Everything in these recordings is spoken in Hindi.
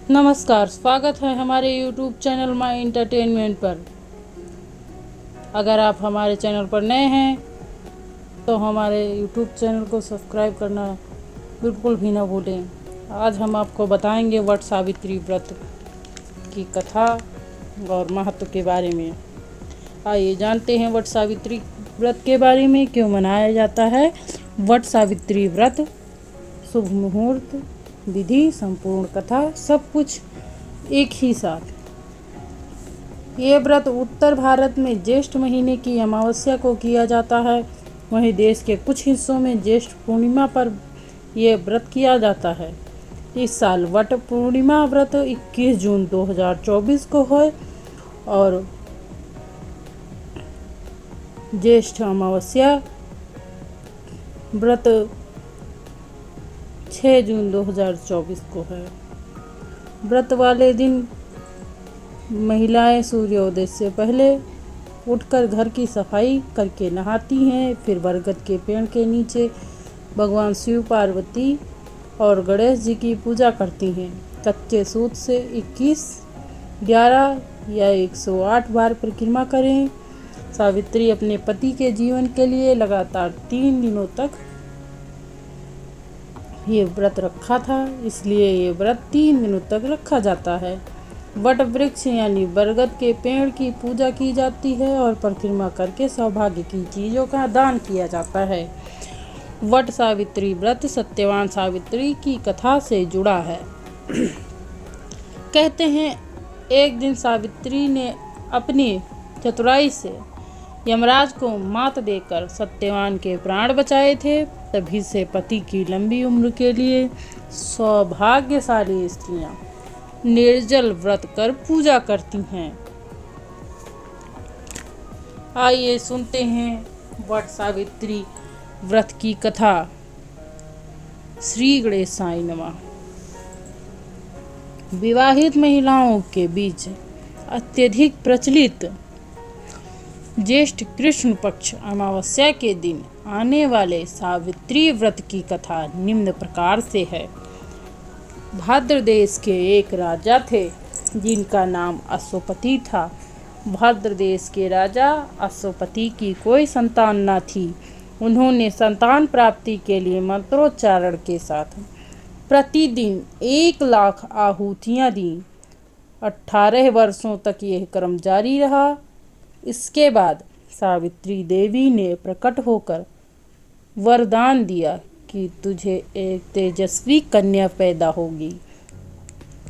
नमस्कार, स्वागत है हमारे YouTube चैनल माई एंटरटेनमेंट पर। अगर आप हमारे चैनल पर नए हैं तो हमारे YouTube चैनल को सब्सक्राइब करना बिल्कुल भी ना भूलें। आज हम आपको बताएंगे वट सावित्री व्रत की कथा और महत्व के बारे में। आइए जानते हैं वट सावित्री व्रत के बारे में, क्यों मनाया जाता है वट सावित्री व्रत, शुभ मुहूर्त, विधि, संपूर्ण कथा, सब कुछ एक ही साथ। ये व्रत उत्तर भारत में ज्येष्ठ महीने की अमावस्या को किया जाता है। वहीं देश के कुछ हिस्सों में ज्येष्ठ पूर्णिमा पर यह व्रत किया जाता है। इस साल वट पूर्णिमा व्रत 21 जून 2024 को है और ज्येष्ठ अमावस्या व्रत 6 जून 2024 को है। व्रत वाले दिन महिलाएं सूर्योदय से पहले उठकर घर की सफाई करके नहाती हैं, फिर बरगद के पेड़ के नीचे भगवान शिव, पार्वती और गणेश जी की पूजा करती हैं। कच्चे सूत से 21, 11 या 108 बार परिक्रमा करें। सावित्री अपने पति के जीवन के लिए लगातार 3 दिनों तक ये व्रत रखा था, इसलिए ये व्रत 3 दिनों तक रखा जाता है। वट वृक्ष यानी बरगद के पेड़ की पूजा की जाती है और परिक्रमा करके सौभाग्य की चीज़ों का दान किया जाता है। वट सावित्री व्रत सत्यवान सावित्री की कथा से जुड़ा है। कहते हैं एक दिन सावित्री ने अपनी चतुराई से यमराज को मात देकर सत्यवान के प्राण बचाए थे। तभी से पति की लंबी उम्र के लिए सौभाग्यशाली स्त्रियां निर्जल व्रत कर पूजा करती हैं। आइए सुनते हैं वट सावित्री व्रत की कथा। श्री गणेशाय नमः। विवाहित महिलाओं के बीच अत्यधिक प्रचलित ज्येष्ठ कृष्ण पक्ष अमावस्या के दिन आने वाले सावित्री व्रत की कथा निम्न प्रकार से है। भाद्र देश के एक राजा थे जिनका नाम अश्वपति था। भाद्र देश के राजा अश्वपति की कोई संतान न थी। उन्होंने संतान प्राप्ति के लिए मंत्रोच्चारण के साथ प्रतिदिन 1 लाख आहुतियाँ दी। 18 वर्षों तक यह क्रम जारी रहा। इसके बाद सावित्री देवी ने प्रकट होकर वरदान दिया कि तुझे एक तेजस्वी कन्या पैदा होगी।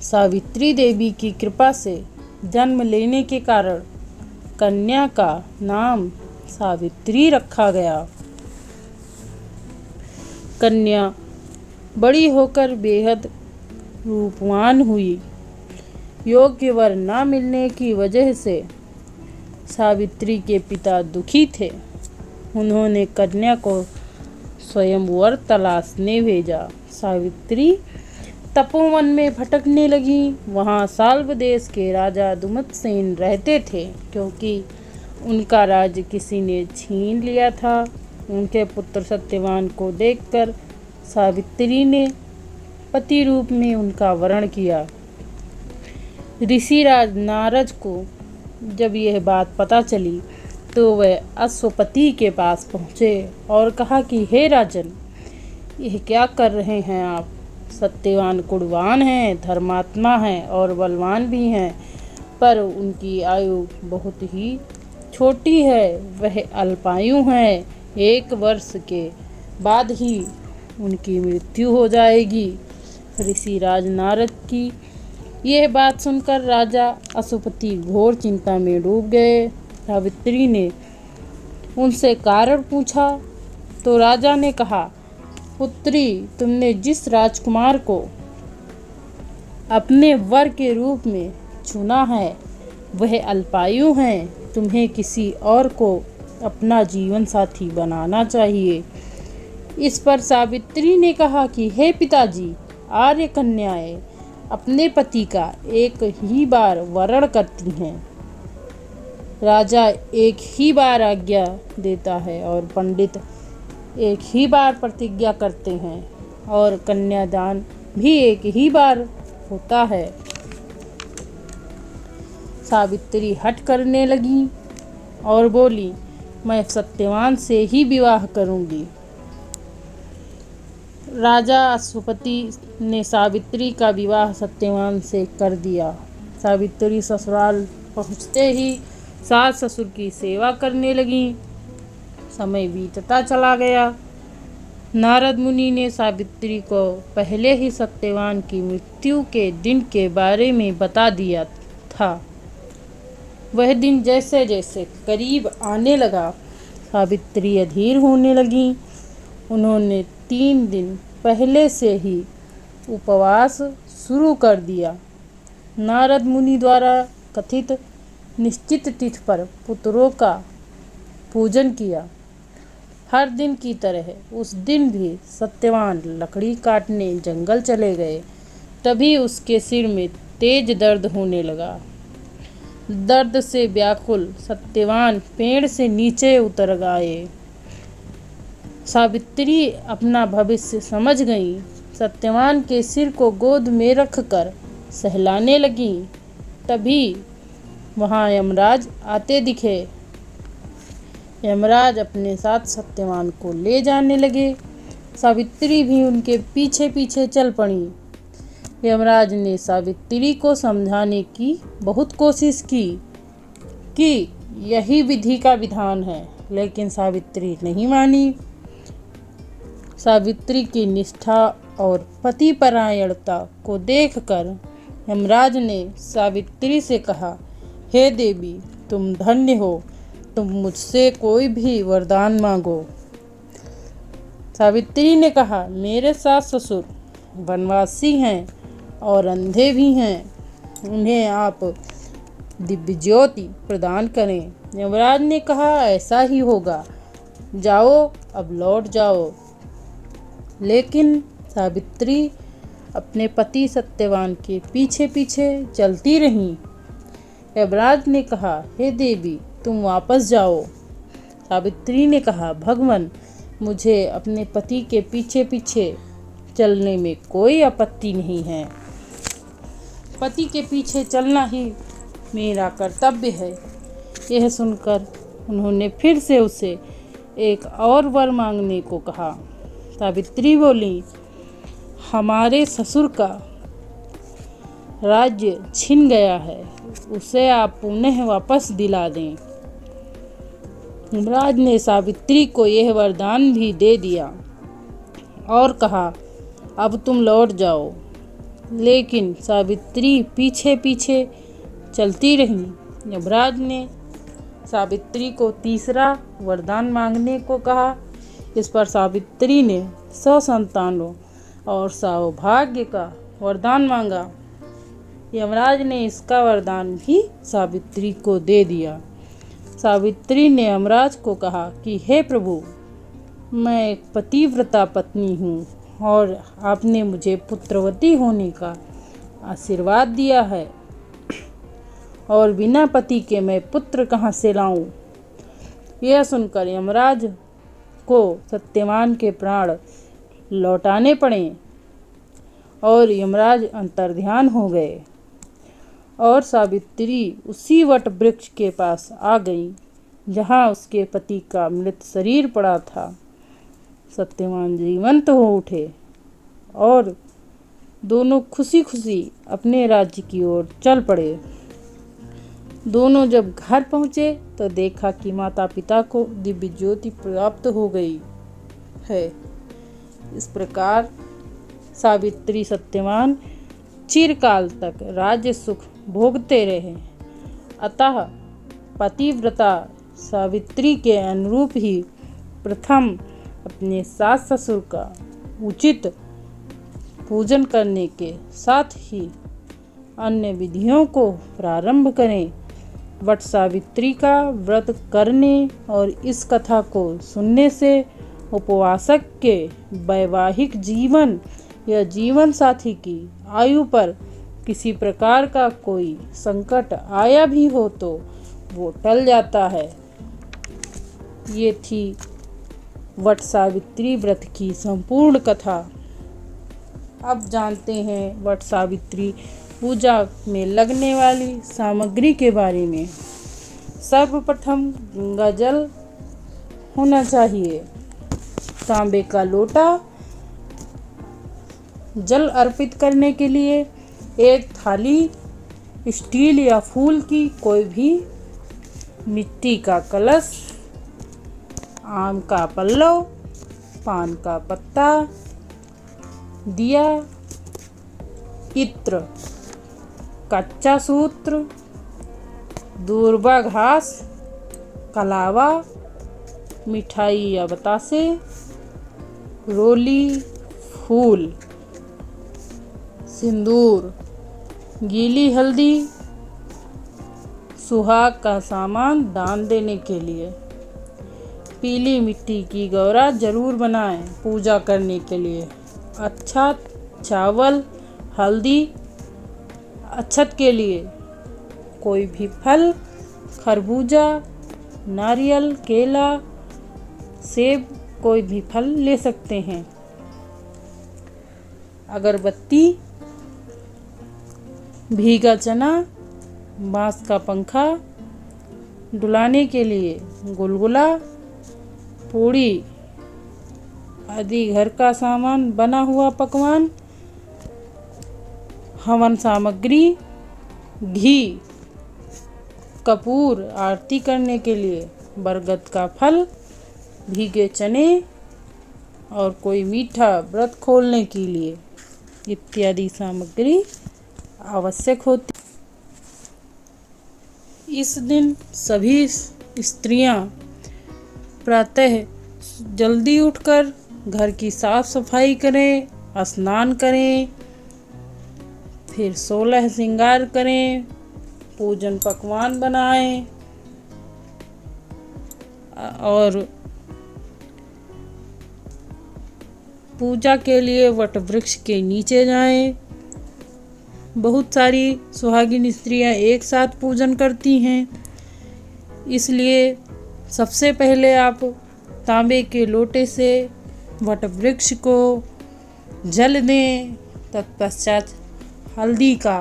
सावित्री देवी की कृपा से जन्म लेने के कारण कन्या का नाम सावित्री रखा गया। कन्या बड़ी होकर बेहद रूपवान हुई। योग्य वर न मिलने की वजह से सावित्री के पिता दुखी थे। उन्होंने कन्या को स्वयंवर तलाशने भेजा। सावित्री तपोवन में भटकने लगी। वहाँ साल्व देश के राजा दुमतसेन रहते थे। क्योंकि उनका राज्य किसी ने छीन लिया था, उनके पुत्र सत्यवान को देखकर सावित्री ने पति रूप में उनका वरण किया। ऋषिराज नारद को जब यह बात पता चली तो वह अश्वपति के पास पहुँचे और कहा कि हे राजन, यह क्या कर रहे हैं आप? सत्यवान गुणवान हैं, धर्मात्मा हैं और बलवान भी हैं, पर उनकी आयु बहुत ही छोटी है। वह अल्पायु हैं। 1 वर्ष के बाद ही उनकी मृत्यु हो जाएगी। ऋषिराज नारद की यह बात सुनकर राजा अश्वपति घोर चिंता में डूब गए। सावित्री ने उनसे कारण पूछा तो राजा ने कहा, पुत्री, तुमने जिस राजकुमार को अपने वर के रूप में चुना है वह अल्पायु हैं। तुम्हें किसी और को अपना जीवन साथी बनाना चाहिए। इस पर सावित्री ने कहा कि हे पिताजी, आर्य कन्याएं अपने पति का एक ही बार वरण करती हैं। राजा एक ही बार आज्ञा देता है और पंडित एक ही बार प्रतिज्ञा करते हैं और कन्यादान भी एक ही बार होता है। सावित्री हठ करने लगी और बोली, मैं सत्यवान से ही विवाह करूंगी। राजा अश्वपति ने सावित्री का विवाह सत्यवान से कर दिया। सावित्री ससुराल पहुँचते ही सास ससुर की सेवा करने लगी। समय बीतता चला गया। नारद मुनि ने सावित्री को पहले ही सत्यवान की मृत्यु के दिन के बारे में बता दिया था। वह दिन जैसे जैसे करीब आने लगा, सावित्री अधीर होने लगी। उन्होंने 3 दिन पहले से ही उपवास शुरू कर दिया। नारद मुनि द्वारा कथित निश्चित तिथि पर पुत्रों का पूजन किया। हर दिन की तरह उस दिन भी सत्यवान लकड़ी काटने जंगल चले गए। तभी उसके सिर में तेज दर्द होने लगा। दर्द से व्याकुल सत्यवान पेड़ से नीचे उतर गए। सावित्री अपना भविष्य समझ गई। सत्यवान के सिर को गोद में रखकर सहलाने लगी। तभी वहाँ यमराज आते दिखे। यमराज अपने साथ सत्यवान को ले जाने लगे। सावित्री भी उनके पीछे पीछे चल पड़ी। यमराज ने सावित्री को समझाने की बहुत कोशिश की कि यही विधि का विधान है, लेकिन सावित्री नहीं मानी। सावित्री की निष्ठा और पतिपरायणता को देखकर यमराज ने सावित्री से कहा, हे देवी, तुम धन्य हो, तुम मुझसे कोई भी वरदान मांगो। सावित्री ने कहा, मेरे सास ससुर वनवासी हैं और अंधे भी हैं, उन्हें आप दिव्य ज्योति प्रदान करें। यमराज ने कहा, ऐसा ही होगा, जाओ अब लौट जाओ। लेकिन सावित्री अपने पति सत्यवान के पीछे पीछे चलती रहीं। यमराज ने कहा, हे देवी, तुम वापस जाओ। सावित्री ने कहा, भगवान, मुझे अपने पति के पीछे पीछे चलने में कोई आपत्ति नहीं है। पति के पीछे चलना ही मेरा कर्तव्य है। यह सुनकर उन्होंने फिर से उसे एक और वर मांगने को कहा। सावित्री बोली, हमारे ससुर का राज्य छिन गया है, उसे आप पुनः वापस दिला दें। यमराज ने सावित्री को यह वरदान भी दे दिया और कहा, अब तुम लौट जाओ। लेकिन सावित्री पीछे पीछे चलती रही। यमराज ने सावित्री को तीसरा वरदान मांगने को कहा। इस पर सावित्री ने ससंतानों और सौभाग्य का वरदान मांगा। यमराज ने इसका वरदान भी सावित्री को दे दिया। सावित्री ने यमराज को कहा कि हे प्रभु, मैं एक पतिव्रता पत्नी हूँ और आपने मुझे पुत्रवती होने का आशीर्वाद दिया है, और बिना पति के मैं पुत्र कहाँ से लाऊं। यह सुनकर यमराज को सत्यवान के प्राण लौटाने पड़े और यमराज अंतर्ध्यान हो गए और सावित्री उसी वट वृक्ष के पास आ गई जहाँ उसके पति का मृत शरीर पड़ा था। सत्यवान जीवंत हो उठे और दोनों खुशी खुशी अपने राज्य की ओर चल पड़े। दोनों जब घर पहुँचे तो देखा कि माता पिता को दिव्य ज्योति प्राप्त हो गई है। इस प्रकार सावित्री सत्यवान चिरकाल तक राज्य सुख भोगते रहे। अतः पतिव्रता सावित्री के अनुरूप ही प्रथम अपने सास ससुर का उचित पूजन करने के साथ ही अन्य विधियों को प्रारंभ करें। वट सावित्री का व्रत करने और इस कथा को सुनने से उपवासक के वैवाहिक जीवन या जीवन साथी की आयु पर किसी प्रकार का कोई संकट आया भी हो तो वो टल जाता है। ये थी वट सावित्री व्रत की संपूर्ण कथा। अब जानते हैं वट सावित्री पूजा में लगने वाली सामग्री के बारे में। सर्वप्रथम गंगा जल होना चाहिए। तांबे का लोटा। जल अर्पित करने के लिए एक थाली, स्टील या फूल की कोई भी, मिट्टी का कलश, आम का पल्लव, पान का पत्ता, दिया, इत्र, कच्चा सूत्र, दूर्वा घास, कलावा, मिठाई या बतासे, रोली, फूल, सिंदूर, गीली हल्दी, सुहाग का सामान दान देने के लिए। पीली मिट्टी की गौरा जरूर बनाएं पूजा करने के लिए। अक्षत, चावल, हल्दी, अक्षत के लिए कोई भी फल, खरबूजा, नारियल, केला, सेब, कोई भी फल ले सकते हैं। अगरबत्ती, भीगा चना, बांस का पंखा, डुलाने के लिए गुलगुला, पूड़ी आदि घर का सामान, बना हुआ पकवान, हवन सामग्री, घी, कपूर आरती करने के लिए, बरगद का फल, भीगे चने और कोई मीठा व्रत खोलने के लिए इत्यादि सामग्री आवश्यक होती। इस दिन सभी स्त्रियां प्रातः जल्दी उठकर घर की साफ सफाई करें, स्नान करें, फिर 16 श्रृंगार करें, पूजन पकवान बनाएं और पूजा के लिए वट वृक्ष के नीचे जाएं। बहुत सारी सुहागिन स्त्रियां एक साथ पूजन करती हैं, इसलिए सबसे पहले आप तांबे के लोटे से वट वृक्ष को जल दें। तत्पश्चात हल्दी का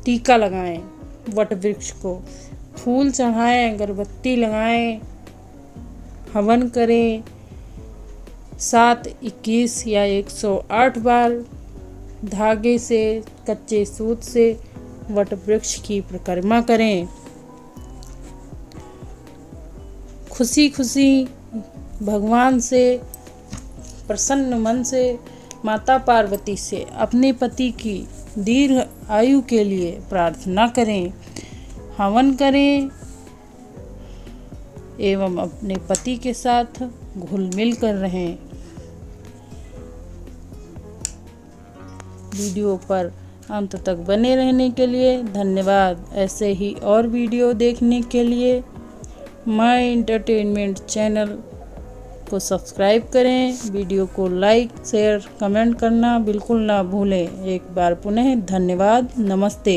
टीका लगाएं, वट वृक्ष को फूल चढ़ाएं, अगरबत्ती लगाएं, हवन करें। 7, 21 या 108 बार धागे से, कच्चे सूत से वट वृक्ष की परिक्रमा करें। खुशी खुशी भगवान से प्रसन्न मन से माता पार्वती से अपने पति की दीर्घ आयु के लिए प्रार्थना करें, हवन करें एवं अपने पति के साथ घुल मिल कर रहें। वीडियो पर अंत तक बने रहने के लिए धन्यवाद। ऐसे ही और वीडियो देखने के लिए माय एंटरटेनमेंट चैनल को सब्सक्राइब करें। वीडियो को लाइक, शेयर, कमेंट करना बिल्कुल ना भूलें। एक बार पुनः धन्यवाद। नमस्ते।